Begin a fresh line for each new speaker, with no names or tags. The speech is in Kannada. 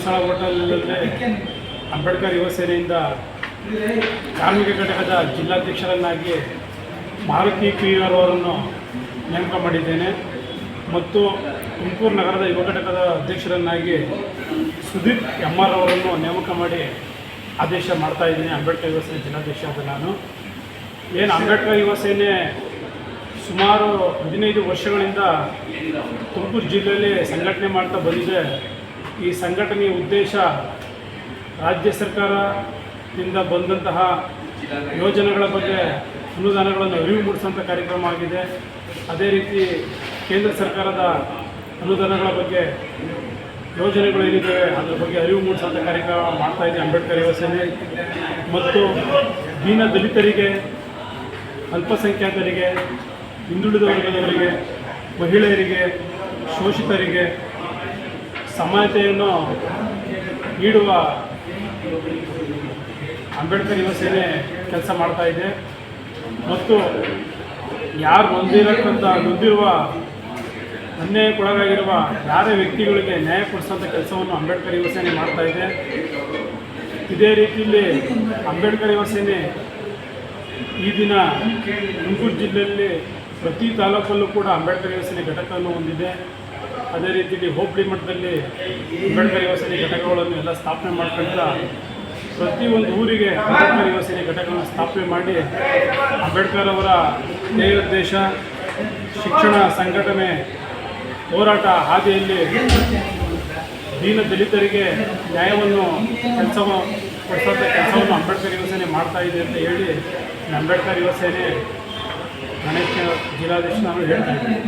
ಧರ್ಮಸ್ಥಳ ಹೋಟೆಲ್ನಲ್ಲಿ ಅಂಬೇಡ್ಕರ್ ಯುವ ಸೇನೆಯಿಂದ ಕಾರ್ಮಿಕ ಘಟಕದ ಜಿಲ್ಲಾಧ್ಯಕ್ಷರನ್ನಾಗಿ ಮಾರುತಿ PR ಅವರನ್ನು ನೇಮಕ ಮಾಡಿದ್ದೇನೆ ಮತ್ತು ತುಮಕೂರು ನಗರದ ಯುವ ಘಟಕದ ಅಧ್ಯಕ್ಷರನ್ನಾಗಿ ಸುದೀಪ್ MR ಅವರನ್ನು ನೇಮಕ ಮಾಡಿ ಆದೇಶ ಮಾಡ್ತಾ ಇದ್ದೀನಿ. ಅಂಬೇಡ್ಕರ್ ಯುವ ಸೇನೆ ಜಿಲ್ಲಾಧ್ಯಕ್ಷ ಆದ ನಾನು ಅಂಬೇಡ್ಕರ್ ಯುವ ಸೇನೆ ಸುಮಾರು 15 ವರ್ಷಗಳಿಂದ ತುಮಕೂರು ಜಿಲ್ಲೆಯಲ್ಲಿ ಸಂಘಟನೆ ಮಾಡ್ತಾ ಬಂದಿದೆ. ಈ ಸಂಘಟನೆಯ ಉದ್ದೇಶ ರಾಜ್ಯ ಸರ್ಕಾರದಿಂದ ಬಂದಂತಹ ಯೋಜನೆಗಳ ಬಗ್ಗೆ ಅನುದಾನಗಳನ್ನು ಅರಿವು ಮೂಡಿಸುವಂಥ ಕಾರ್ಯಕ್ರಮ ಆಗಿದೆ. ಅದೇ ರೀತಿ ಕೇಂದ್ರ ಸರ್ಕಾರದ ಅನುದಾನಗಳ ಬಗ್ಗೆ ಯೋಜನೆಗಳು ಏನಿದ್ದಾವೆ ಅದರ ಬಗ್ಗೆ ಅರಿವು ಮೂಡಿಸುವಂಥ ಕಾರ್ಯಕ್ರಮ ಮಾಡ್ತಾಯಿದೆ ಅಂಬೇಡ್ಕರ್ ಯುವ ಸೇನೆ. ಮತ್ತು ದೀನ ದಲಿತರಿಗೆ, ಅಲ್ಪಸಂಖ್ಯಾತರಿಗೆ, ಹಿಂದುಳಿದ ವರ್ಗದವರಿಗೆ, ಮಹಿಳೆಯರಿಗೆ, ಶೋಷಿತರಿಗೆ ಸಮಾನತೆಯನ್ನು ನೀಡುವ ಅಂಬೇಡ್ಕರ್ ಯುವ ಸೇನೆ ಕೆಲಸ ಮಾಡ್ತಾ ಇದೆ. ಮತ್ತು ಯಾರು ನೊಂದಿರುವ ಅನ್ಯಾಯಕ್ಕೊಳಗಾಗಿರುವ ಯಾರೇ ವ್ಯಕ್ತಿಗಳಿಗೆ ನ್ಯಾಯ ಕೊಡಿಸುವಂಥ ಕೆಲಸವನ್ನು ಅಂಬೇಡ್ಕರ್ ಯುವ ಸೇನೆ ಮಾಡ್ತಾ ಇದೆ. ಇದೇ ರೀತಿಯಲ್ಲಿ ಅಂಬೇಡ್ಕರ್ ಯುವ ಸೇನೆ ಈ ದಿನ ತುಮಕೂರು ಜಿಲ್ಲೆಯಲ್ಲಿ ಪ್ರತಿ ತಾಲೂಕಲ್ಲೂ ಕೂಡ ಅಂಬೇಡ್ಕರ್ ಯುವ ಸೇನೆ ಘಟಕವನ್ನು ಹೊಂದಿದೆ. ಅದೇ ರೀತಿಯಲ್ಲಿ ಹೋಬಳಿ ಮಟ್ಟದಲ್ಲಿ ಅಂಬೇಡ್ಕರ್ ಯುವ ಸೇನೆ ಘಟಕಗಳನ್ನು ಎಲ್ಲ ಸ್ಥಾಪನೆ ಮಾಡ್ಕೊಳ್ತಾ ಪ್ರತಿಯೊಂದು ಊರಿಗೆ ಅಂಬೇಡ್ಕರ್ ಯುವ ಸೇನೆ ಘಟಕವನ್ನು ಸ್ಥಾಪನೆ ಮಾಡಿ ಅಂಬೇಡ್ಕರ್ ಅವರ ಧ್ಯೇಯೋದ್ದೇಶ ಶಿಕ್ಷಣ, ಸಂಘಟನೆ, ಹೋರಾಟ ಹಾದಿಯಲ್ಲಿ ದೀನ ದಲಿತರಿಗೆ ನ್ಯಾಯವನ್ನು ಕೊಡಿಸುವಂಥ ಕೆಲಸವನ್ನು ಅಂಬೇಡ್ಕರ್ ಯುವ ಸೇನೆ ಮಾಡ್ತಾ ಇದೆ ಅಂತ ಹೇಳಿ ಅಂಬೇಡ್ಕರ್ ಯುವ ಸೇನೆ ಗಣೇಶ ಜಿಲ್ಲಾಧ್ಯಕ್ಷ ನಾನು ಹೇಳ್ತಾ ಇದ್ದೀನಿ.